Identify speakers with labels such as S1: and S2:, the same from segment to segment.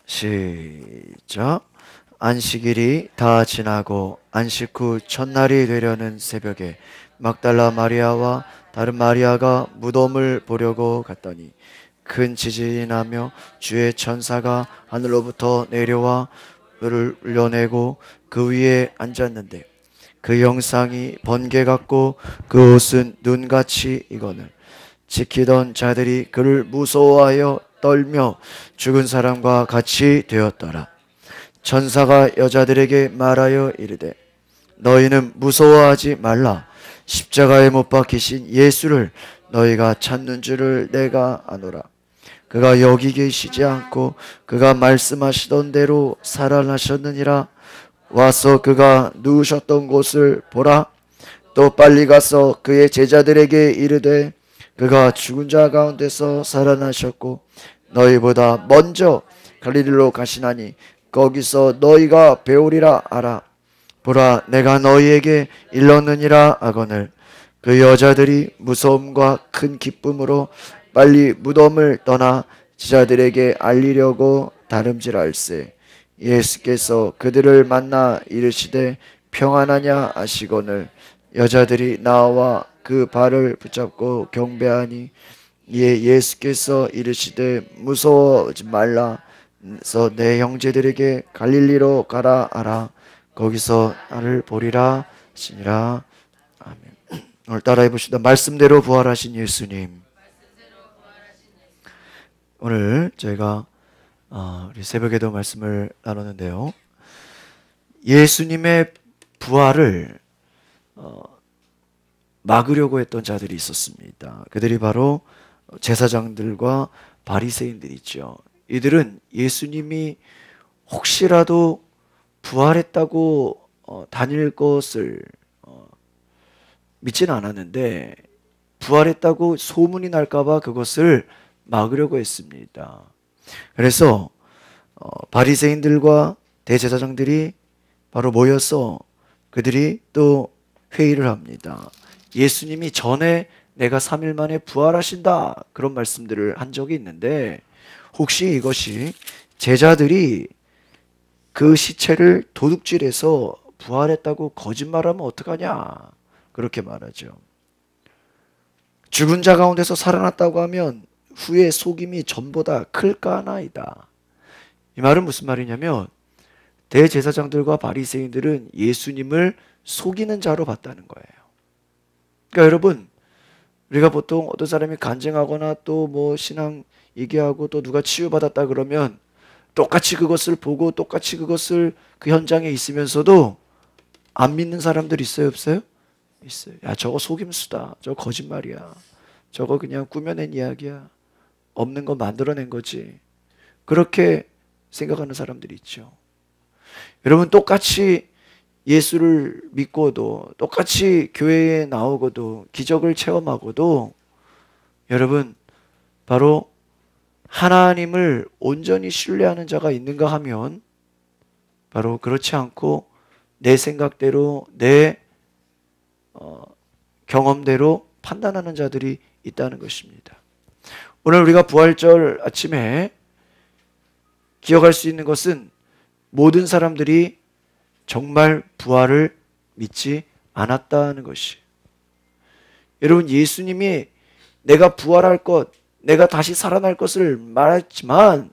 S1: 시작. 안식일이 다 지나고 안식 후 첫날이 되려는 새벽에 막달라 마리아와 다른 마리아가 무덤을 보려고 갔더니 큰 지진이 나며 주의 천사가 하늘로부터 내려와 물을 흘려내고 그 위에 앉았는데 그 형상이 번개 같고 그 옷은 눈같이 익거늘 지키던 자들이 그를 무서워하여 떨며 죽은 사람과 같이 되었더라. 천사가 여자들에게 말하여 이르되 너희는 무서워하지 말라. 십자가에 못 박히신 예수를 너희가 찾는 줄을 내가 아노라. 그가 여기 계시지 않고 그가 말씀하시던 대로 살아나셨느니라. 와서 그가 누우셨던 곳을 보라. 또 빨리 가서 그의 제자들에게 이르되 그가 죽은 자 가운데서 살아나셨고 너희보다 먼저 갈릴리로 가시나니 거기서 너희가 배우리라 하라. 보라, 내가 너희에게 일렀느니라 하거늘 그 여자들이 무서움과 큰 기쁨으로 빨리 무덤을 떠나 제자들에게 알리려고 다름질할세. 예수께서 그들을 만나 이르시되 평안하냐 하시거늘 여자들이 나와 그 발을 붙잡고 경배하니 이에 예수께서 이르시되 무서워하지 말라. 그래서 내 형제들에게 갈릴리로 가라 하라. 거기서 나를 보리라 하시니라. 아멘. 오늘 따라해 보시다. 말씀대로 부활하신 예수님. 오늘 저희가 우리 새벽에도 말씀을 나눴는데요. 예수님의 부활을 막으려고 했던 자들이 있었습니다. 그들이 바로 제사장들과 바리새인들이죠. 이들은 예수님이 혹시라도 부활했다고 다닐 것을 믿지는 않았는데 부활했다고 소문이 날까봐 그것을 막으려고 했습니다. 그래서 바리새인들과 대제사장들이 바로 모여서 그들이 또 회의를 합니다. 예수님이 전에 내가 3일 만에 부활하신다 그런 말씀들을 한 적이 있는데 혹시 이것이 제자들이 그 시체를 도둑질해서 부활했다고 거짓말하면 어떡하냐 그렇게 말하죠. 죽은 자 가운데서 살아났다고 하면 후에 속임이 전보다 클까나이다. 이 말은 무슨 말이냐면 대제사장들과 바리새인들은 예수님을 속이는 자로 봤다는 거예요. 그러니까 여러분 우리가 보통 어떤 사람이 간증하거나 또 뭐 신앙 얘기하고 또 누가 치유받았다 그러면 똑같이 그것을 보고 똑같이 그것을 그 현장에 있으면서도 안 믿는 사람들 있어요 없어요? 있어요. 야 저거 속임수다. 저거 거짓말이야. 저거 그냥 꾸며낸 이야기야. 없는 거 만들어낸 거지. 그렇게 생각하는 사람들이 있죠. 여러분 똑같이 예수를 믿고도 똑같이 교회에 나오고도 기적을 체험하고도 여러분 바로 하나님을 온전히 신뢰하는 자가 있는가 하면 바로 그렇지 않고 내 생각대로 내 경험대로 판단하는 자들이 있다는 것입니다. 오늘 우리가 부활절 아침에 기억할 수 있는 것은 모든 사람들이 정말 부활을 믿지 않았다는 것이. 여러분 예수님이 내가 부활할 것, 내가 다시 살아날 것을 말했지만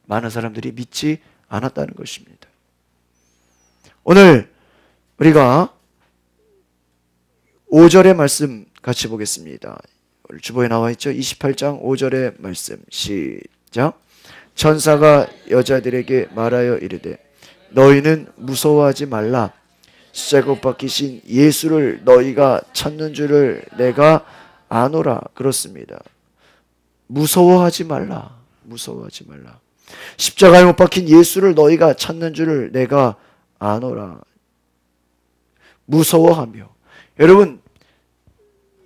S1: 많은 사람들이 믿지 않았다는 것입니다. 오늘 우리가 5절의 말씀 같이 보겠습니다. 주보에 나와 있죠. 28장 5절의 말씀 시작. 천사가 여자들에게 말하여 이르되 너희는 무서워하지 말라. 십자가에 못 박히신 예수를 너희가 찾는 줄을 내가 아노라. 그렇습니다. 무서워하지 말라. 무서워하지 말라. 십자가에 못 박힌 예수를 너희가 찾는 줄을 내가 아노라. 무서워하며. 여러분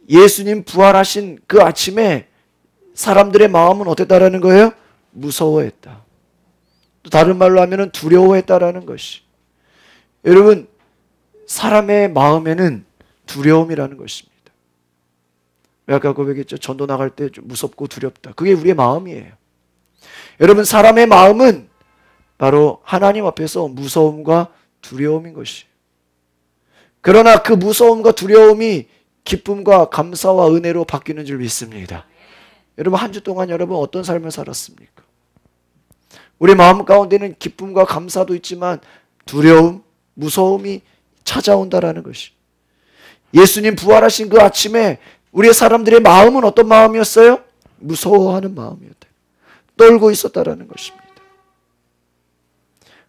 S1: 예수님 부활하신 그 아침에 사람들의 마음은 어땠다라는 거예요? 무서워했다. 또 다른 말로 하면 두려워했다라는 것이. 여러분 사람의 마음에는 두려움이라는 것입니다. 아까 고백했죠. 전도 나갈 때 좀 무섭고 두렵다. 그게 우리의 마음이에요. 여러분 사람의 마음은 바로 하나님 앞에서 무서움과 두려움인 것이에요. 그러나 그 무서움과 두려움이 기쁨과 감사와 은혜로 바뀌는 줄 믿습니다. 여러분, 한 주 동안 여러분 어떤 삶을 살았습니까? 우리 마음 가운데는 기쁨과 감사도 있지만 두려움, 무서움이 찾아온다라는 것이. 예수님 부활하신 그 아침에 우리의 사람들의 마음은 어떤 마음이었어요? 무서워하는 마음이었다. 떨고 있었다라는 것입니다.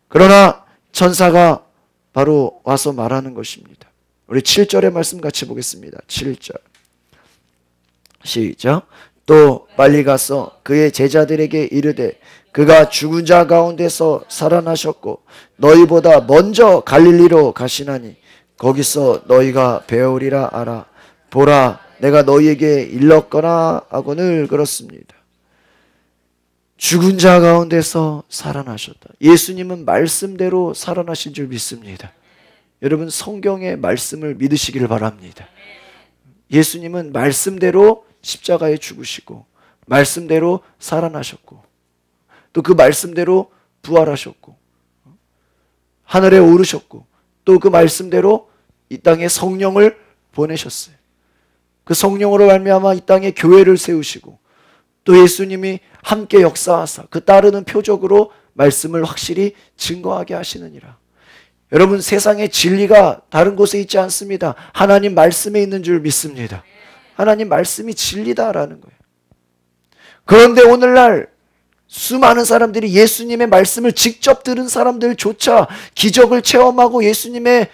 S1: 그러나 천사가 바로 와서 말하는 것입니다. 우리 7절의 말씀 같이 보겠습니다. 7절. 시작. 또 빨리 가서 그의 제자들에게 이르되 그가 죽은 자 가운데서 살아나셨고 너희보다 먼저 갈릴리로 가시나니 거기서 너희가 배우리라 알아. 보라, 내가 너희에게 일렀거나 하고 늘 그렇습니다. 죽은 자 가운데서 살아나셨다. 예수님은 말씀대로 살아나신 줄 믿습니다. 여러분, 성경의 말씀을 믿으시기를 바랍니다. 예수님은 말씀대로 십자가에 죽으시고 말씀대로 살아나셨고 또 그 말씀대로 부활하셨고 하늘에 오르셨고 또 그 말씀대로 이 땅에 성령을 보내셨어요. 그 성령으로 말미암아 이 땅에 교회를 세우시고 또 예수님이 함께 역사하사 그 따르는 표적으로 말씀을 확실히 증거하게 하시느니라. 여러분, 세상의 진리가 다른 곳에 있지 않습니다. 하나님 말씀에 있는 줄 믿습니다. 하나님 말씀이 진리다라는 거예요. 그런데 오늘날 수많은 사람들이 예수님의 말씀을 직접 들은 사람들조차 기적을 체험하고 예수님의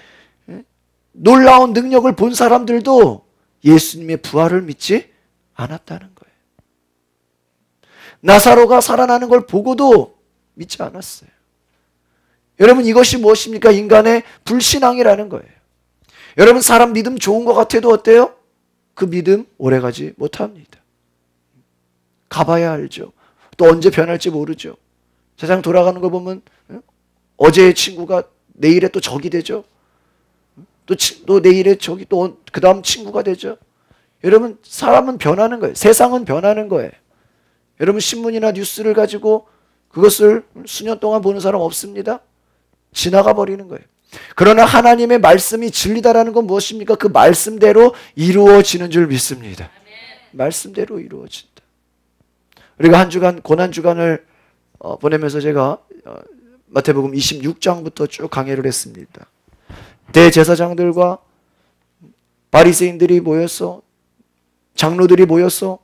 S1: 놀라운 능력을 본 사람들도 예수님의 부활을 믿지 않았다는 거예요. 나사로가 살아나는 걸 보고도 믿지 않았어요. 여러분, 이것이 무엇입니까? 인간의 불신앙이라는 거예요. 여러분, 사람 믿음 좋은 것 같아도 어때요? 그 믿음 오래가지 못합니다. 가봐야 알죠. 또 언제 변할지 모르죠. 세상 돌아가는 거 보면 어제의 친구가 내일에 또 적이 되죠. 또 내일에 적이 또 그 다음 친구가 되죠. 여러분, 사람은 변하는 거예요. 세상은 변하는 거예요. 여러분, 신문이나 뉴스를 가지고 그것을 수년 동안 보는 사람 없습니다. 지나가 버리는 거예요. 그러나 하나님의 말씀이 진리다라는 건 무엇입니까? 그 말씀대로 이루어지는 줄 믿습니다. 말씀대로 이루어진다. 우리가 한 주간 고난주간을 보내면서 제가 마태복음 26장부터 쭉 강해를 했습니다. 대제사장들과 바리새인들이 모여서 장로들이 모여서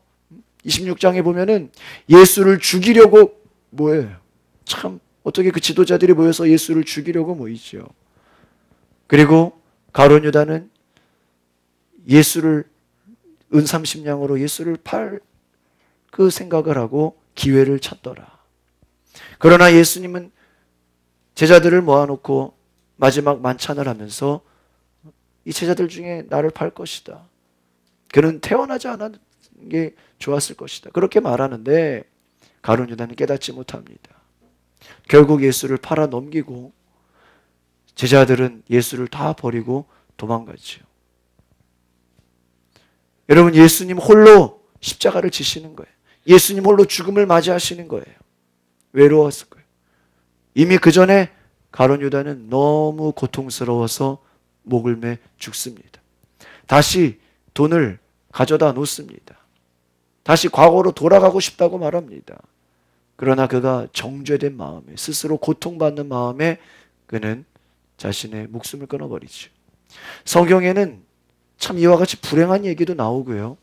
S1: 26장에 보면은 예수를 죽이려고 모여요. 참 어떻게 그 지도자들이 모여서 예수를 죽이려고 모이죠. 그리고 가룟 유다는 예수를 은삼십냥으로 예수를 팔 그 생각을 하고 기회를 찾더라. 그러나 예수님은 제자들을 모아놓고 마지막 만찬을 하면서 이 제자들 중에 나를 팔 것이다. 그는 태어나지 않은 게 좋았을 것이다. 그렇게 말하는데 가룟 유다는 깨닫지 못합니다. 결국 예수를 팔아 넘기고 제자들은 예수를 다 버리고 도망가죠. 여러분, 예수님 홀로 십자가를 지시는 거예요. 예수님 홀로 죽음을 맞이하시는 거예요. 외로웠을 거예요. 이미 그 전에 가룟 유다는 너무 고통스러워서 목을 매 죽습니다. 다시 돈을 가져다 놓습니다. 다시 과거로 돌아가고 싶다고 말합니다. 그러나 그가 정죄된 마음에, 스스로 고통받는 마음에 그는 자신의 목숨을 끊어버리죠. 성경에는 참 이와 같이 불행한 얘기도 나오고요.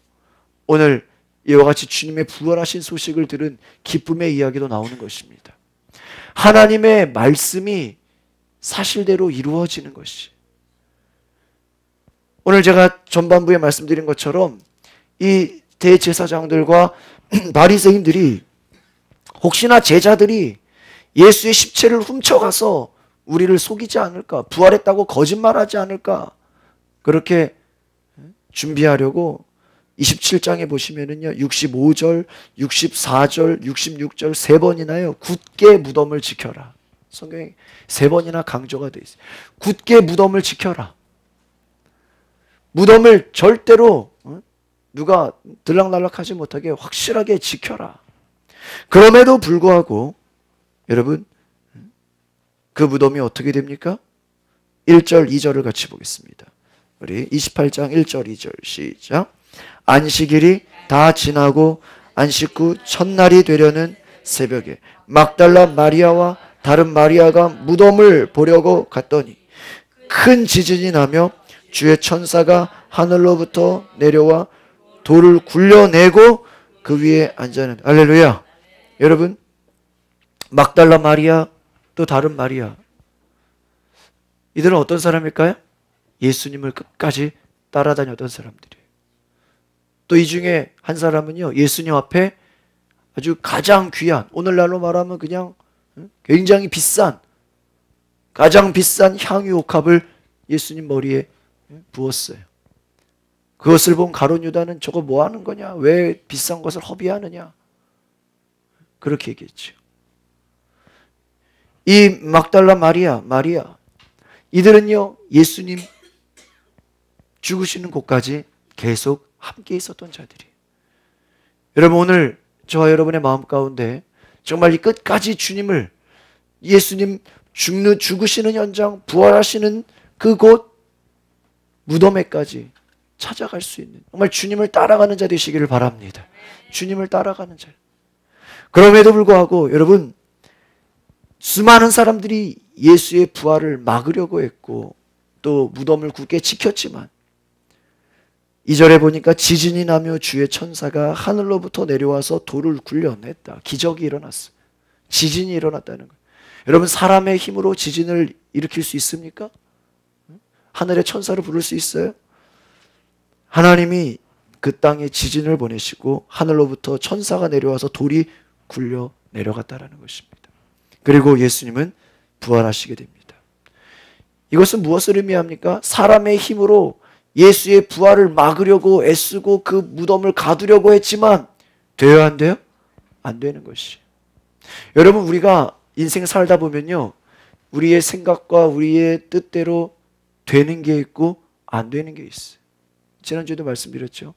S1: 오늘 이와 같이 주님의 부활하신 소식을 들은 기쁨의 이야기도 나오는 것입니다. 하나님의 말씀이 사실대로 이루어지는 것이. 오늘 제가 전반부에 말씀드린 것처럼 이 대제사장들과 바리새인들이 혹시나 제자들이 예수의 십체를 훔쳐가서 우리를 속이지 않을까, 부활했다고 거짓말하지 않을까, 그렇게 준비하려고 27장에 보시면은요, 65절, 64절, 66절 세 번이나요, 굳게 무덤을 지켜라. 성경에 세 번이나 강조가 되어 있어요. 굳게 무덤을 지켜라. 무덤을 절대로 누가 들락날락하지 못하게 확실하게 지켜라. 그럼에도 불구하고 여러분, 그 무덤이 어떻게 됩니까? 1절, 2절을 같이 보겠습니다. 우리 28장 1절, 2절 시작. 안식일이 다 지나고 안식 후 첫날이 되려는 새벽에 막달라 마리아와 다른 마리아가 무덤을 보려고 갔더니 큰 지진이 나며 주의 천사가 하늘로부터 내려와 돌을 굴려내고 그 위에 앉아는 할렐루야. 여러분, 막달라 마리아 또 다른 마리아, 이들은 어떤 사람일까요? 예수님을 끝까지 따라다녔던 사람들이에요. 또 이 중에 한 사람은요, 예수님 앞에 아주 가장 귀한, 오늘날로 말하면 그냥 굉장히 비싼, 가장 비싼 향유옥합을 예수님 머리에 부었어요. 그것을 본 가룟 유다는 저거 뭐 하는 거냐? 왜 비싼 것을 허비하느냐? 그렇게 얘기했죠. 이 막달라 마리아, 이들은요, 예수님 죽으시는 곳까지 계속 함께 있었던 자들이에요. 여러분, 오늘 저와 여러분의 마음 가운데 정말 이 끝까지 주님을, 예수님 죽으시는 현장, 부활하시는 그곳 무덤에까지 찾아갈 수 있는, 정말 주님을 따라가는 자 되시기를 바랍니다. 주님을 따라가는 자. 그럼에도 불구하고 여러분, 수많은 사람들이 예수의 부활을 막으려고 했고 또 무덤을 굳게 지켰지만 2절에 보니까 지진이 나며 주의 천사가 하늘로부터 내려와서 돌을 굴려냈다. 기적이 일어났어. 지진이 일어났다는 거예요. 여러분, 사람의 힘으로 지진을 일으킬 수 있습니까? 하늘의 천사를 부를 수 있어요? 하나님이 그 땅에 지진을 보내시고 하늘로부터 천사가 내려와서 돌이 굴려 내려갔다라는 것입니다. 그리고 예수님은 부활하시게 됩니다. 이것은 무엇을 의미합니까? 사람의 힘으로 예수의 부활을 막으려고 애쓰고 그 무덤을 가두려고 했지만 돼요, 안 돼요? 안 되는 것이. 여러분, 우리가 인생 살다 보면요, 우리의 생각과 우리의 뜻대로 되는 게 있고 안 되는 게 있어요. 지난주에도 말씀드렸죠.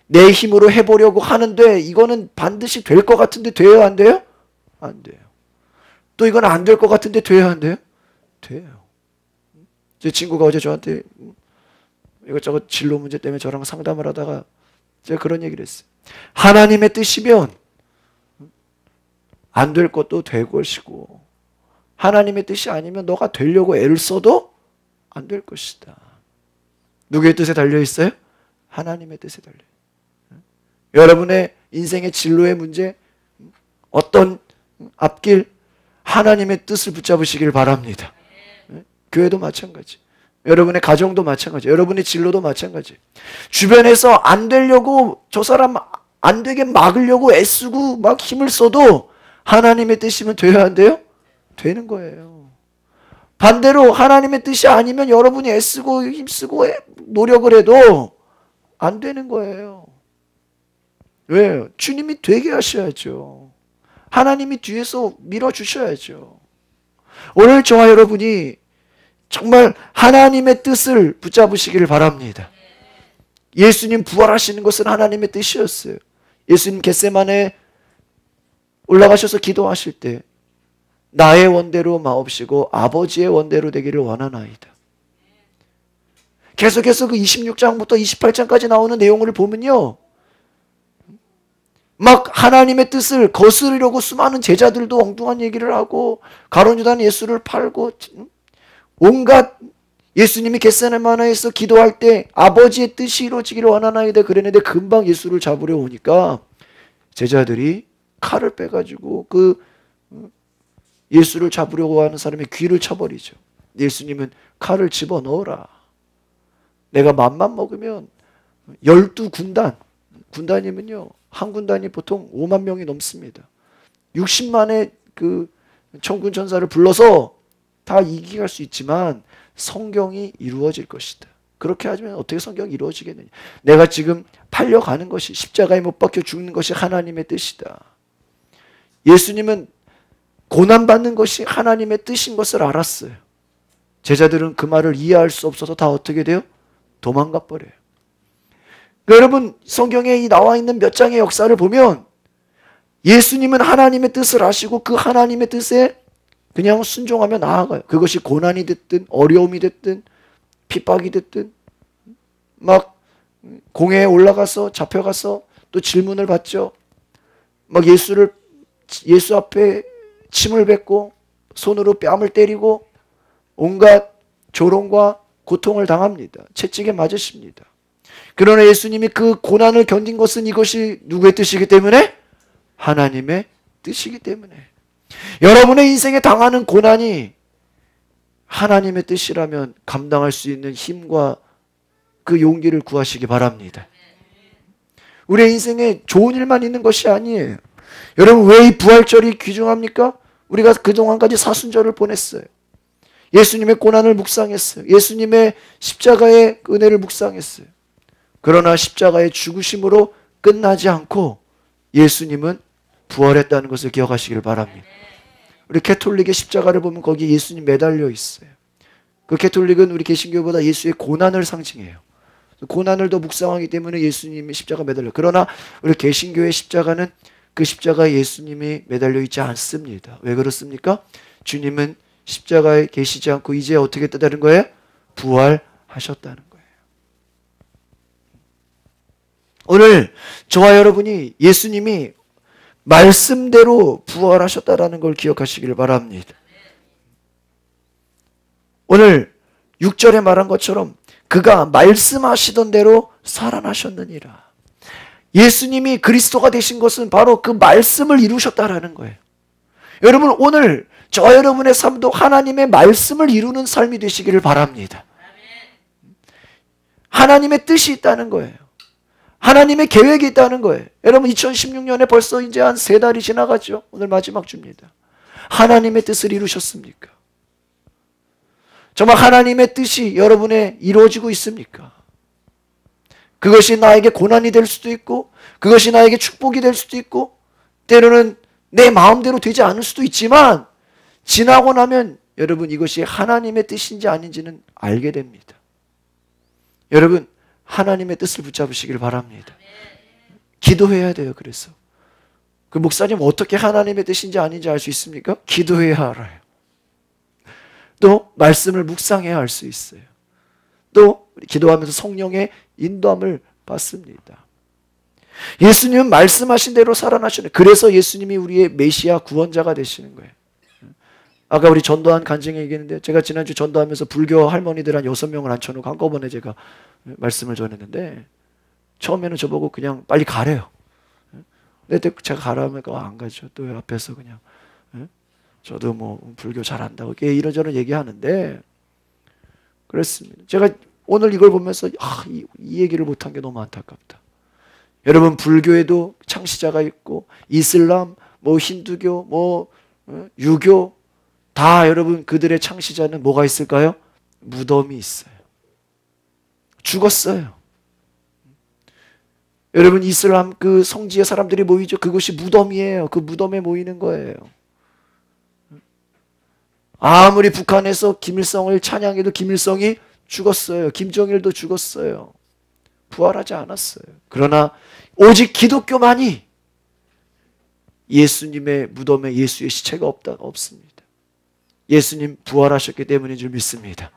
S1: 내 힘으로 해보려고 하는데 이거는 반드시 될 것 같은데 돼요, 안 돼요? 안 돼요. 또 이건 안 될 것 같은데 돼요, 안 돼요? 돼요. 제 친구가 어제 저한테 이것저것 진로 문제 때문에 저랑 상담을 하다가 제가 그런 얘기를 했어요. 하나님의 뜻이면 안 될 것도 될 것이고 하나님의 뜻이 아니면 너가 되려고 애를 써도 안 될 것이다. 누구의 뜻에 달려있어요? 하나님의 뜻에 달려요. 여러분의 인생의 진로의 문제, 어떤 앞길, 하나님의 뜻을 붙잡으시길 바랍니다. 교회도 마찬가지. 여러분의 가정도 마찬가지. 여러분의 진로도 마찬가지. 주변에서 안 되려고, 저 사람 안 되게 막으려고 애쓰고 막 힘을 써도 하나님의 뜻이면 돼요, 안 돼요? 되는 거예요. 반대로 하나님의 뜻이 아니면 여러분이 애쓰고 힘쓰고 노력을 해도 안 되는 거예요. 왜요? 주님이 되게 하셔야죠. 하나님이 뒤에서 밀어주셔야죠. 오늘 저와 여러분이 정말 하나님의 뜻을 붙잡으시기를 바랍니다. 예수님 부활하시는 것은 하나님의 뜻이었어요. 예수님 겟세마네에 올라가셔서 기도하실 때 나의 원대로 마옵시고 아버지의 원대로 되기를 원하나이다. 계속해서 그 26장부터 28장까지 나오는 내용을 보면요, 막 하나님의 뜻을 거스르려고 수많은 제자들도 엉뚱한 얘기를 하고 가룟 유다는 예수를 팔고 온갖, 예수님이 겟세마네에서 기도할 때 아버지의 뜻이 이루어지기를 원하나이다 그랬는데 금방 예수를 잡으려 오니까 제자들이 칼을 빼가지고 그 예수를 잡으려고 하는 사람의 귀를 쳐버리죠. 예수님은 칼을 집어넣어라. 내가 맘만 먹으면 12군단, 군단이면요 한 군단이 보통 5만 명이 넘습니다. 60만의 그 천군 천사를 불러서 다 이기할 수 있지만 성경이 이루어질 것이다. 그렇게 하면 어떻게 성경이 이루어지겠느냐. 내가 지금 팔려가는 것이, 십자가에 못 박혀 죽는 것이 하나님의 뜻이다. 예수님은 고난받는 것이 하나님의 뜻인 것을 알았어요. 제자들은 그 말을 이해할 수 없어서 다 어떻게 돼요? 도망가 버려요. 그러니까 여러분, 성경에 이 나와 있는 몇 장의 역사를 보면 예수님은 하나님의 뜻을 아시고 그 하나님의 뜻에 그냥 순종하며 나아가요. 그것이 고난이 됐든 어려움이 됐든 핍박이 됐든 막 공회에 올라가서 잡혀가서 또 질문을 받죠. 막 예수 앞에 침을 뱉고 손으로 뺨을 때리고 온갖 조롱과 고통을 당합니다. 채찍에 맞으십니다. 그러나 예수님이 그 고난을 견딘 것은 이것이 누구의 뜻이기 때문에? 하나님의 뜻이기 때문에. 여러분의 인생에 당하는 고난이 하나님의 뜻이라면 감당할 수 있는 힘과 그 용기를 구하시기 바랍니다. 우리의 인생에 좋은 일만 있는 것이 아니에요. 여러분, 왜 이 부활절이 귀중합니까? 우리가 그동안까지 사순절을 보냈어요. 예수님의 고난을 묵상했어요. 예수님의 십자가의 은혜를 묵상했어요. 그러나 십자가의 죽으심으로 끝나지 않고 예수님은 부활했다는 것을 기억하시길 바랍니다. 우리 캐톨릭의 십자가를 보면 거기에 예수님 매달려 있어요. 그 캐톨릭은 우리 개신교보다 예수의 고난을 상징해요. 고난을 더 묵상하기 때문에 예수님의 십자가 매달려. 그러나 우리 개신교의 십자가는 그 십자가에 예수님이 매달려 있지 않습니다. 왜 그렇습니까? 주님은 십자가에 계시지 않고 이제 어떻게 했다는 거예요? 부활하셨다는 거예요. 오늘 저와 여러분이 예수님이 말씀대로 부활하셨다는 걸 기억하시길 바랍니다. 오늘 6절에 말한 것처럼 그가 말씀하시던 대로 살아나셨느니라. 예수님이 그리스도가 되신 것은 바로 그 말씀을 이루셨다라는 거예요. 여러분, 오늘 저 여러분의 삶도 하나님의 말씀을 이루는 삶이 되시기를 바랍니다. 하나님의 뜻이 있다는 거예요. 하나님의 계획이 있다는 거예요. 여러분, 2016년에 벌써 이제 한 3달이 지나갔죠. 오늘 마지막 주입니다. 하나님의 뜻을 이루셨습니까? 정말 하나님의 뜻이 여러분의 이루어지고 있습니까? 그것이 나에게 고난이 될 수도 있고, 그것이 나에게 축복이 될 수도 있고, 때로는 내 마음대로 되지 않을 수도 있지만, 지나고 나면 여러분 이것이 하나님의 뜻인지 아닌지는 알게 됩니다. 여러분, 하나님의 뜻을 붙잡으시길 바랍니다. 기도해야 돼요. 그래서 그 목사님 어떻게 하나님의 뜻인지 아닌지 알 수 있습니까? 기도해야 알아요. 또 말씀을 묵상해야 알 수 있어요. 또 기도하면서 성령의 인도함을 받습니다. 예수님은 말씀하신 대로 살아나시는, 그래서 예수님이 우리의 메시아 구원자가 되시는 거예요. 아까 우리 전도한 간증에 얘기했는데, 제가 지난주 전도하면서 불교 할머니들 한 6명을 앉혀놓고 한꺼번에 제가 말씀을 전했는데, 처음에는 저보고 그냥 빨리 가래요. 근데 제가 가라면 안 가죠. 또 앞에서 그냥 저도 뭐 불교 잘한다고 이런저런 얘기하는데, 그랬습니다. 제가 오늘 이걸 보면서 이 얘기를 못한 게 너무 안타깝다. 여러분, 불교에도 창시자가 있고, 이슬람, 뭐 힌두교, 뭐 유교, 다 여러분 그들의 창시자는 뭐가 있을까요? 무덤이 있어요. 죽었어요. 여러분, 이슬람 그 성지에 사람들이 모이죠. 그것이 무덤이에요. 그 무덤에 모이는 거예요. 아무리 북한에서 김일성을 찬양해도 김일성이 죽었어요. 김정일도 죽었어요. 부활하지 않았어요. 그러나 오직 기독교만이 예수님의 무덤에 예수의 시체가 없습니다. 예수님 부활하셨기 때문인 줄 믿습니다.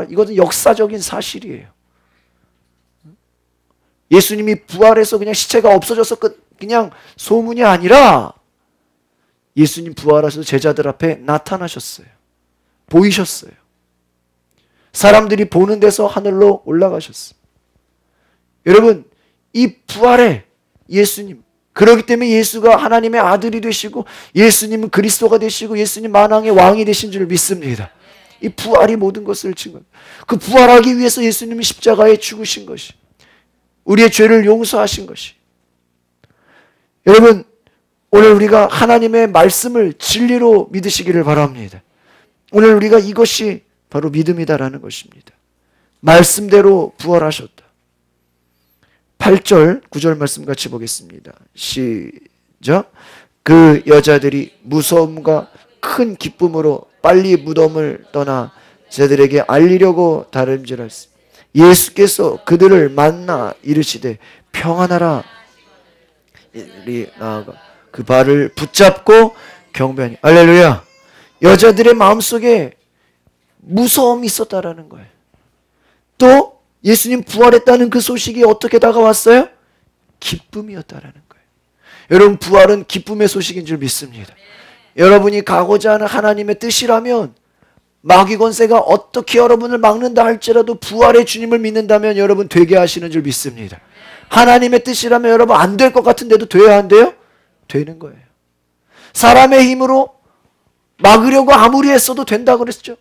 S1: 이것은 역사적인 사실이에요. 예수님이 부활해서 그냥 시체가 없어져서 그냥 소문이 아니라 예수님 부활하셔서 제자들 앞에 나타나셨어요. 보이셨어요. 사람들이 보는 데서 하늘로 올라가셨어요. 여러분, 이 부활의 예수님, 그렇기 때문에 예수가 하나님의 아들이 되시고 예수님은 그리스도가 되시고 예수님 만왕의 왕이 되신 줄 믿습니다. 이 부활이 모든 것을 증거합니다. 그 부활하기 위해서 예수님이 십자가에 죽으신 것이, 우리의 죄를 용서하신 것이. 여러분, 오늘 우리가 하나님의 말씀을 진리로 믿으시기를 바랍니다. 오늘 우리가 이것이 바로 믿음이다라는 것입니다. 말씀대로 부활하셨다. 8절, 9절 말씀 같이 보겠습니다. 시작. 그 여자들이 무서움과 큰 기쁨으로 빨리 무덤을 떠나 저들에게 알리려고 다름질했습니다. 예수께서 그들을 만나 이르시되 평안하라. 이리 나아가 그 발을 붙잡고 경배하니. 할렐루야. 여자들의 마음속에 무서움이 있었다라는 거예요. 또 예수님 부활했다는 그 소식이 어떻게 다가왔어요? 기쁨이었다라는 거예요. 여러분, 부활은 기쁨의 소식인 줄 믿습니다. 여러분이 가고자 하는 하나님의 뜻이라면 마귀 권세가 어떻게 여러분을 막는다 할지라도 부활의 주님을 믿는다면 여러분 되게 하시는 줄 믿습니다. 하나님의 뜻이라면 여러분 안 될 것 같은데도 돼야 한대요? 되는 거예요. 사람의 힘으로 막으려고 아무리 했어도 된다고 그랬죠.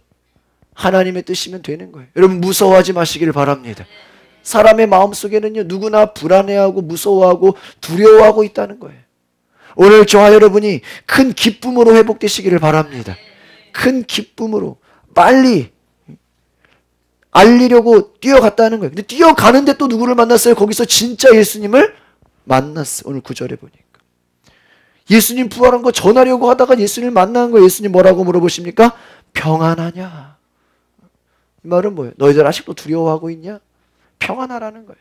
S1: 하나님의 뜻이면 되는 거예요. 여러분 무서워하지 마시기를 바랍니다. 사람의 마음속에는요, 누구나 불안해하고 무서워하고 두려워하고 있다는 거예요. 오늘 저와 여러분이 큰 기쁨으로 회복되시기를 바랍니다. 큰 기쁨으로 빨리 알리려고 뛰어갔다는 거예요. 근데 뛰어가는데 또 누구를 만났어요? 거기서 진짜 예수님을 만났어요. 오늘 9절에 보니까. 예수님 부활한 거 전하려고 하다가 예수님을 만나는 거예요. 예수님 뭐라고 물어보십니까? 평안하냐? 이 말은 뭐예요? 너희들 아직도 두려워하고 있냐? 평안하라는 거예요.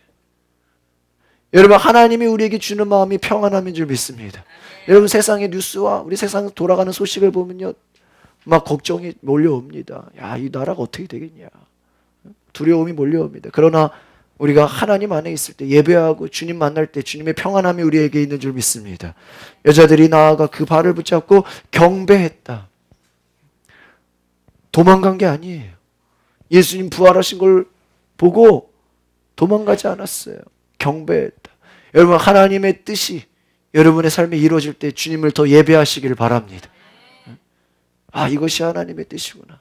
S1: 여러분, 하나님이 우리에게 주는 마음이 평안함인 줄 믿습니다. 여러분, 세상의 뉴스와 우리 세상 돌아가는 소식을 보면요, 막 걱정이 몰려옵니다. 야, 이 나라가 어떻게 되겠냐. 두려움이 몰려옵니다. 그러나 우리가 하나님 안에 있을 때, 예배하고 주님 만날 때 주님의 평안함이 우리에게 있는 줄 믿습니다. 여자들이 나아가 그 발을 붙잡고 경배했다. 도망간 게 아니에요. 예수님 부활하신 걸 보고 도망가지 않았어요. 경배했다. 여러분, 하나님의 뜻이 여러분의 삶에 이루어질 때 주님을 더 예배하시기를 바랍니다. 아, 이것이 하나님의 뜻이구나.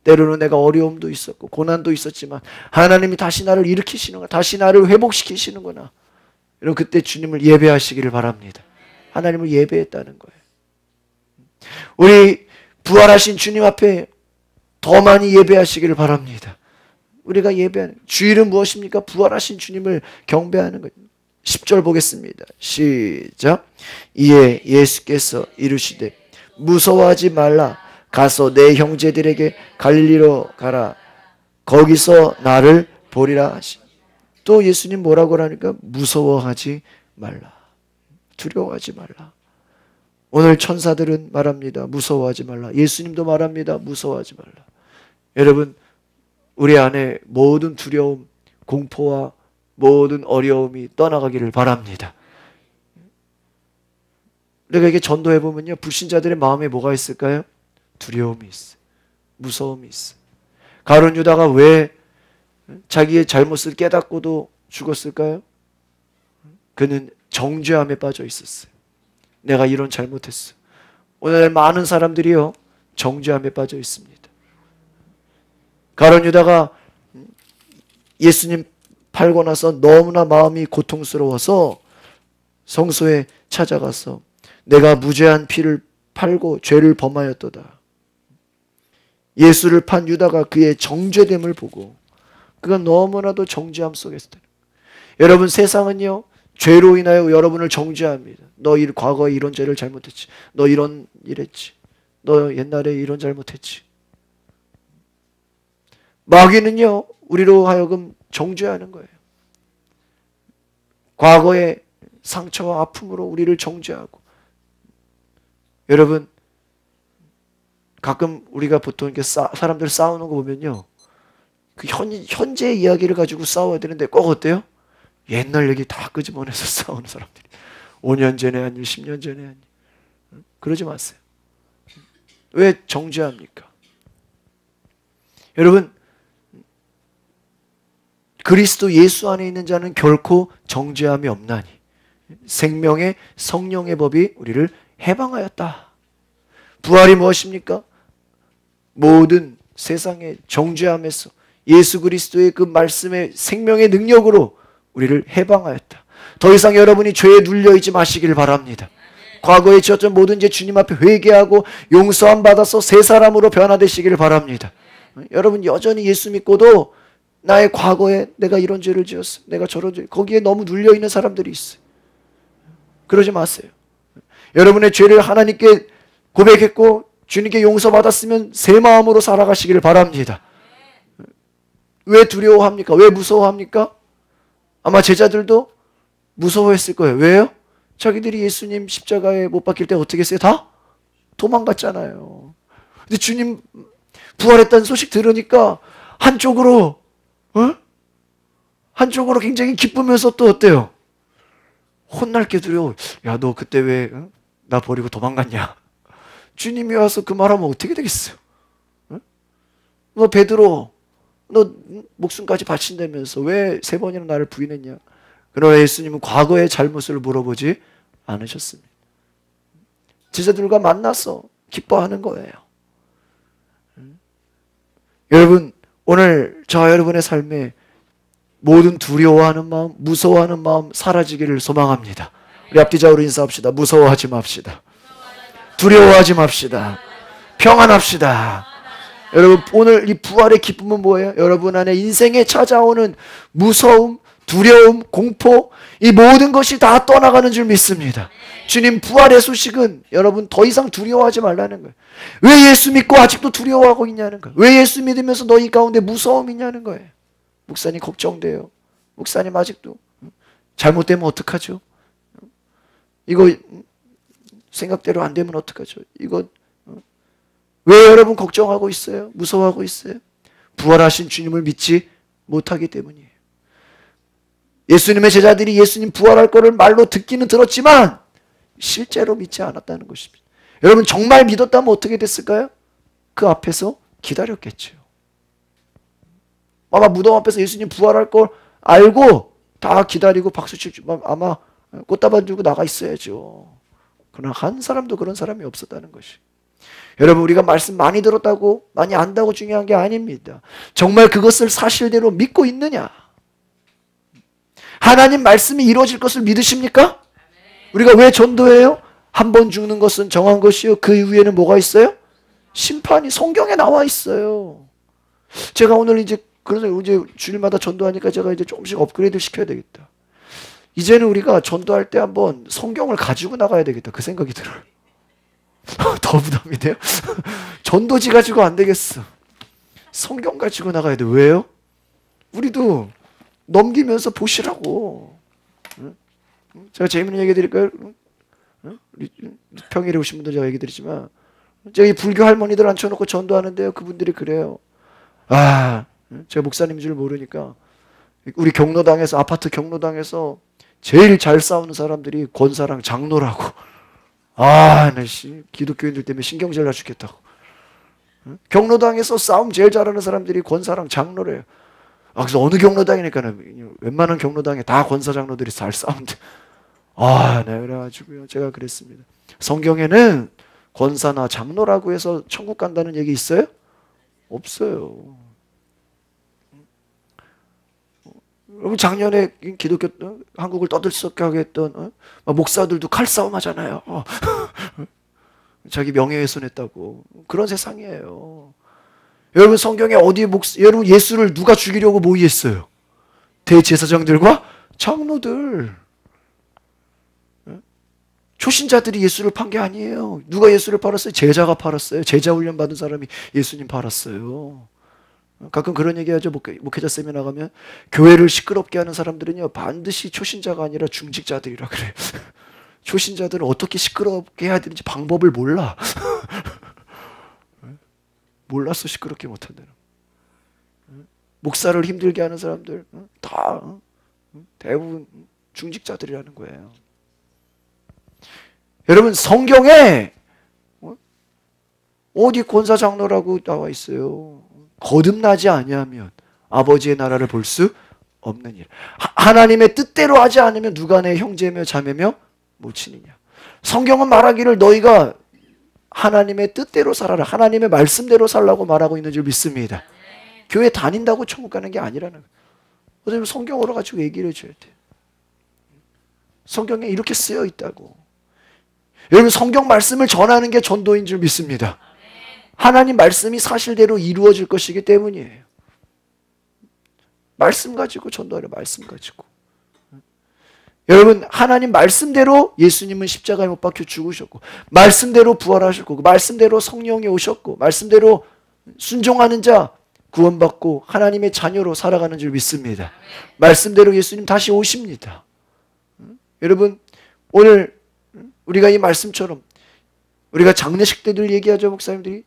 S1: 때로는 내가 어려움도 있었고 고난도 있었지만 하나님이 다시 나를 일으키시는구나. 다시 나를 회복시키시는구나. 여러분, 그때 주님을 예배하시기를 바랍니다. 하나님을 예배했다는 거예요. 우리 부활하신 주님 앞에 더 많이 예배하시기를 바랍니다. 우리가 예배하는 주일은 무엇입니까? 부활하신 주님을 경배하는 거예요. 10절 보겠습니다. 시작. 이에 예수께서 이르시되 무서워하지 말라. 가서 내 형제들에게 갈릴리로 가라. 거기서 나를 보리라 하시. 또 예수님 뭐라고 하니까 무서워하지 말라. 두려워하지 말라. 오늘 천사들은 말합니다. 무서워하지 말라. 예수님도 말합니다. 무서워하지 말라. 여러분, 우리 안에 모든 두려움, 공포와 모든 어려움이 떠나가기를 바랍니다. 우리가 이게 전도해보면요, 불신자들의 마음에 뭐가 있을까요? 두려움이 있어. 무서움이 있어. 가룟 유다가 왜 자기의 잘못을 깨닫고도 죽었을까요? 그는 정죄함에 빠져 있었어요. 내가 이런 잘못했어. 오늘 많은 사람들이요, 정죄함에 빠져 있습니다. 가룟 유다가 예수님 팔고 나서 너무나 마음이 고통스러워서 성소에 찾아가서 내가 무죄한 피를 팔고 죄를 범하였도다. 예수를 판 유다가 그의 정죄됨을 보고 그가 너무나도 정죄함 속에 있었다. 여러분, 세상은요, 죄로 인하여 여러분을 정죄합니다. 너 과거에 이런 죄를 잘못했지. 너 이런 일했지. 너 옛날에 이런 잘못했지. 마귀는요, 우리로 하여금 정죄하는 거예요. 과거의 상처와 아픔으로 우리를 정죄하고. 여러분, 가끔 우리가 보통 이렇게 사람들 싸우는 거 보면요, 그 현재 이야기를 가지고 싸워야 되는데 꼭 어때요? 옛날 얘기 다 끄집어내서 싸우는 사람들이. 5년 전에 한 일, 10년 전에 한 일. 그러지 마세요. 왜 정죄합니까? 여러분, 그리스도 예수 안에 있는 자는 결코 정죄함이 없나니 생명의 성령의 법이 우리를 해방하였다. 부활이 무엇입니까? 모든 세상의 정죄함에서 예수 그리스도의 그 말씀의 생명의 능력으로 우리를 해방하였다. 더 이상 여러분이 죄에 눌려있지 마시길 바랍니다. 과거에 지었던 모든 죄 주님 앞에 회개하고 용서함 받아서 새 사람으로 변화되시기를 바랍니다. 여러분, 여전히 예수 믿고도 나의 과거에 내가 이런 죄를 지었어, 내가 저런 죄, 거기에 너무 눌려있는 사람들이 있어요. 그러지 마세요. 여러분의 죄를 하나님께 고백했고 주님께 용서받았으면 새 마음으로 살아가시기를 바랍니다. 왜 두려워합니까? 왜 무서워합니까? 아마 제자들도 무서워했을 거예요. 왜요? 자기들이 예수님 십자가에 못 박힐 때 어떻게 했어요? 다 도망갔잖아요. 근데 주님 부활했다는 소식 들으니까 한쪽으로 한쪽으로 굉장히 기쁘면서 또 어때요? 혼날 게 두려워. 야, 너 그때 왜 나 버리고 도망갔냐? 주님이 와서 그 말하면 어떻게 되겠어요? 너 베드로, 너 목숨까지 바친다면서 왜 3번이나 나를 부인했냐? 그러나 예수님은 과거의 잘못을 물어보지 않으셨습니다. 제자들과 만나서 기뻐하는 거예요. 여러분, 오늘 저와 여러분의 삶에 모든 두려워하는 마음, 무서워하는 마음 사라지기를 소망합니다. 우리 앞뒤좌우로 인사합시다. 무서워하지 맙시다. 두려워하지 맙시다. 평안합시다. 여러분, 오늘 이 부활의 기쁨은 뭐예요? 여러분 안에 인생에 찾아오는 무서움, 두려움, 공포, 이 모든 것이 다 떠나가는 줄 믿습니다. 주님 부활의 소식은 여러분 더 이상 두려워하지 말라는 거예요. 왜 예수 믿고 아직도 두려워하고 있냐는 거예요. 왜 예수 믿으면서 너희 가운데 무서움이 있냐는 거예요. 목사님 걱정돼요. 목사님 아직도 잘못되면 어떡하죠? 이거 생각대로 안 되면 어떡하죠? 이거 왜 여러분 걱정하고 있어요? 무서워하고 있어요? 부활하신 주님을 믿지 못하기 때문이에요. 예수님의 제자들이 예수님 부활할 거를 말로 듣기는 들었지만 실제로 믿지 않았다는 것입니다. 여러분 정말 믿었다면 어떻게 됐을까요? 그 앞에서 기다렸겠죠. 아마 무덤 앞에서 예수님 부활할 걸 알고 다 기다리고 박수칠 줄 아마 꽃다발 들고 나가 있어야죠. 그러나 한 사람도 그런 사람이 없었다는 것이. 여러분 우리가 말씀 많이 들었다고 많이 안다고 중요한 게 아닙니다. 정말 그것을 사실대로 믿고 있느냐? 하나님 말씀이 이루어질 것을 믿으십니까? 우리가 왜 전도해요? 한 번 죽는 것은 정한 것이요 그 이후에는 뭐가 있어요? 심판이 성경에 나와 있어요. 제가 오늘 그래서 이제 주일마다 전도하니까 제가 이제 조금씩 업그레이드 시켜야 되겠다. 이제는 우리가 전도할 때 한번 성경을 가지고 나가야 되겠다. 그 생각이 들어요. 더 부담이 돼요? 전도지 가지고 안 되겠어. 성경 가지고 나가야 돼. 왜요? 우리도 넘기면서 보시라고. 제가 재밌는 얘기 드릴까요? 평일에 오신 분들 제가 얘기 드리지만 제가 이 불교 할머니들 앉혀놓고 전도하는데요. 그분들이 그래요. 제가 목사님인 줄 모르니까 우리 경로당에서 아파트 경로당에서 제일 잘 싸우는 사람들이 권사랑 장로라고. 나 기독교인들 때문에 신경질 나 죽겠다고. 경로당에서 싸움 제일 잘하는 사람들이 권사랑 장로래요. 그래서 어느 경로당이니까는 웬만한 경로당에 다 권사 장로들이 잘 싸운대. 네, 그래가지고요. 제가 그랬습니다. 성경에는 권사나 장로라고 해서 천국 간다는 얘기 있어요? 없어요. 여러분 작년에 기독교 한국을 떠들썩게 하게 했던 목사들도 칼싸움 하잖아요. 자기 명예훼손했다고. 그런 세상이에요. 여러분 성경에 어디 여러분 예수를 누가 죽이려고 모의했어요? 대제사장들과 장로들. 초신자들이 예수를 판 게 아니에요. 누가 예수를 팔았어요? 제자가 팔았어요. 제자 훈련 받은 사람이 예수님 팔았어요. 가끔 그런 얘기하죠. 목회자 세미나 가면 교회를 시끄럽게 하는 사람들은요 반드시 초신자가 아니라 중직자들이라 그래요. 초신자들은 어떻게 시끄럽게 해야 되는지 방법을 몰라. 몰라서 시끄럽게 못한다는. 목사를 힘들게 하는 사람들 다 대부분 중직자들이라는 거예요. 여러분 성경에 어디 권사 장로라고 나와 있어요. 거듭나지 아니하면 아버지의 나라를 볼 수 없는 일. 하나님의 뜻대로 하지 않으면 누가 내 형제며 자매며 모친이냐. 성경은 말하기를 너희가 하나님의 뜻대로 살아라. 하나님의 말씀대로 살라고 말하고 있는 줄 믿습니다. 교회 다닌다고 천국 가는 게 아니라는 거예요. 어쩌면 성경으로 가지고 얘기를 해줘야 돼요. 성경에 이렇게 쓰여 있다고. 여러분 성경 말씀을 전하는 게 전도인 줄 믿습니다. 하나님 말씀이 사실대로 이루어질 것이기 때문이에요. 말씀 가지고 전도하려. 말씀 가지고. 여러분 하나님 말씀대로 예수님은 십자가에 못 박혀 죽으셨고 말씀대로 부활하셨고 말씀대로 성령이 오셨고 말씀대로 순종하는 자 구원받고 하나님의 자녀로 살아가는 줄 믿습니다. 말씀대로 예수님 다시 오십니다. 여러분 오늘 우리가 이 말씀처럼 우리가 장례식 때들 얘기하죠. 목사님들이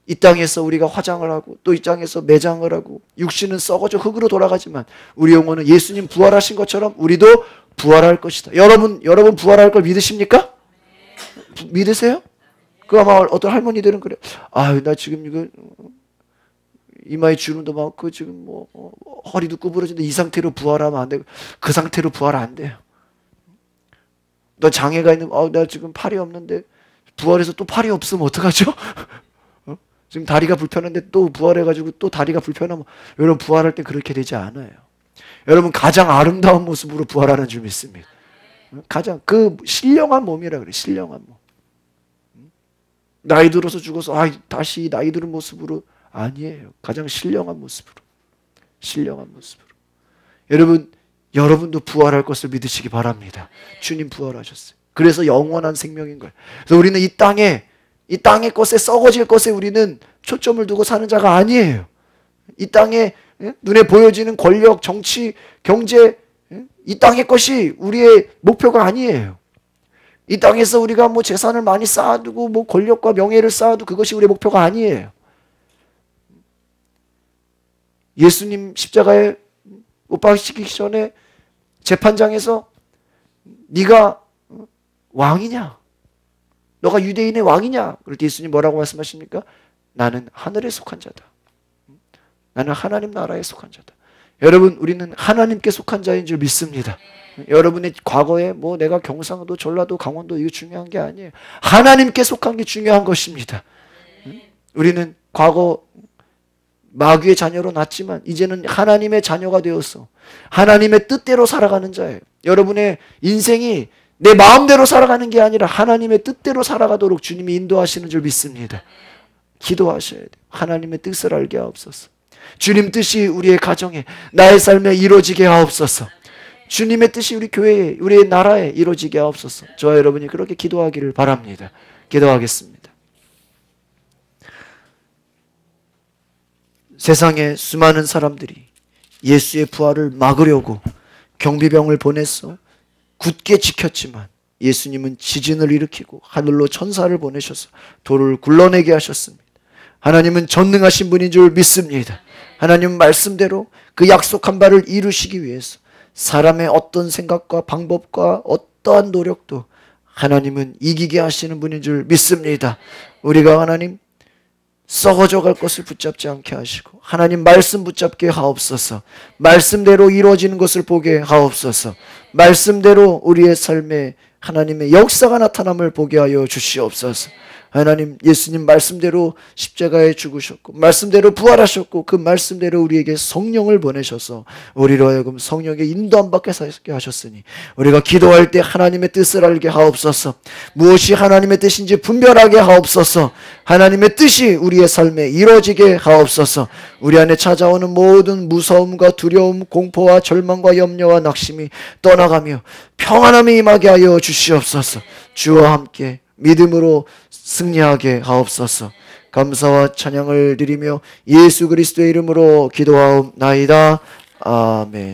S1: 이 땅에서 우리가 화장을 하고 또 이 땅에서 매장을 하고 육신은 썩어져 흑으로 돌아가지만 우리 영혼은 예수님 부활하신 것처럼 우리도 부활할 것이다. 여러분 부활할 걸 믿으십니까? 믿으세요? 그 아마 어떤 할머니들은 그래. 아유, 나 지금 이거 이마에 주름도 많고 지금 뭐 허리도 구부러진데 이 상태로 부활하면 안 되고 그 상태로 부활 안 돼요. 너 장애가 있는 나 지금 팔이 없는데 부활해서 또 팔이 없으면 어떡하죠? 지금 다리가 불편한데 또 부활해가지고 또 다리가 불편하면 여러분 부활할 때 그렇게 되지 않아요. 여러분 가장 아름다운 모습으로 부활하는 줄 믿습니다. 가장 그 신령한 몸이라 그래. 신령한 몸. 나이 들어서 죽어서 다시 나이 들은 모습으로 아니에요. 가장 신령한 모습으로. 신령한 모습으로. 여러분도 부활할 것을 믿으시기 바랍니다. 주님 부활하셨어요. 그래서 영원한 생명인 거예요. 그래서 우리는 이 땅의 것에 썩어질 것에 우리는 초점을 두고 사는 자가 아니에요. 이 땅에 눈에 보여지는 권력, 정치, 경제, 이 땅의 것이 우리의 목표가 아니에요. 이 땅에서 우리가 뭐 재산을 많이 쌓아두고 뭐 권력과 명예를 쌓아두고 그것이 우리의 목표가 아니에요. 예수님 십자가에 못 박히기 전에 재판장에서 네가 왕이냐? 너가 유대인의 왕이냐? 그럴 때 예수님 뭐라고 말씀하십니까? 나는 하늘에 속한 자다. 나는 하나님 나라에 속한 자다. 여러분, 우리는 하나님께 속한 자인 줄 믿습니다. 여러분의 과거에 뭐 내가 경상도, 전라도, 강원도 이거 중요한 게 아니에요. 하나님께 속한 게 중요한 것입니다. 우리는 과거 마귀의 자녀로 났지만 이제는 하나님의 자녀가 되었어. 하나님의 뜻대로 살아가는 자예요. 여러분의 인생이 내 마음대로 살아가는 게 아니라 하나님의 뜻대로 살아가도록 주님이 인도하시는 줄 믿습니다. 기도하셔야 돼요. 하나님의 뜻을 알게 하옵소서. 주님 뜻이 우리의 가정에, 나의 삶에 이루어지게 하옵소서. 주님의 뜻이 우리 교회에, 우리의 나라에 이루어지게 하옵소서. 저와 여러분이 그렇게 기도하기를 바랍니다. 기도하겠습니다. 세상에 수많은 사람들이 예수의 부활을 막으려고 경비병을 보냈어. 굳게 지켰지만 예수님은 지진을 일으키고 하늘로 천사를 보내셔서 돌을 굴러내게 하셨습니다. 하나님은 전능하신 분인 줄 믿습니다. 하나님 말씀대로 그 약속한 바를 이루시기 위해서 사람의 어떤 생각과 방법과 어떠한 노력도 하나님은 이기게 하시는 분인 줄 믿습니다. 우리가 하나님 썩어져 갈 것을 붙잡지 않게 하시고 하나님 말씀 붙잡게 하옵소서. 말씀대로 이루어지는 것을 보게 하옵소서. 말씀대로 우리의 삶에 하나님의 역사가 나타남을 보게 하여 주시옵소서. 하나님, 예수님 말씀대로 십자가에 죽으셨고 말씀대로 부활하셨고 그 말씀대로 우리에게 성령을 보내셔서 우리로 하여금 성령의 인도함 받게 하셨으니 우리가 기도할 때 하나님의 뜻을 알게 하옵소서. 무엇이 하나님의 뜻인지 분별하게 하옵소서. 하나님의 뜻이 우리의 삶에 이루어지게 하옵소서. 우리 안에 찾아오는 모든 무서움과 두려움, 공포와 절망과 염려와 낙심이 떠나가며 평안함이 임하게 하여 주시옵소서. 주와 함께 믿음으로 승리하게 하옵소서. 감사와 찬양을 드리며 예수 그리스도의 이름으로 기도하옵나이다. 아멘.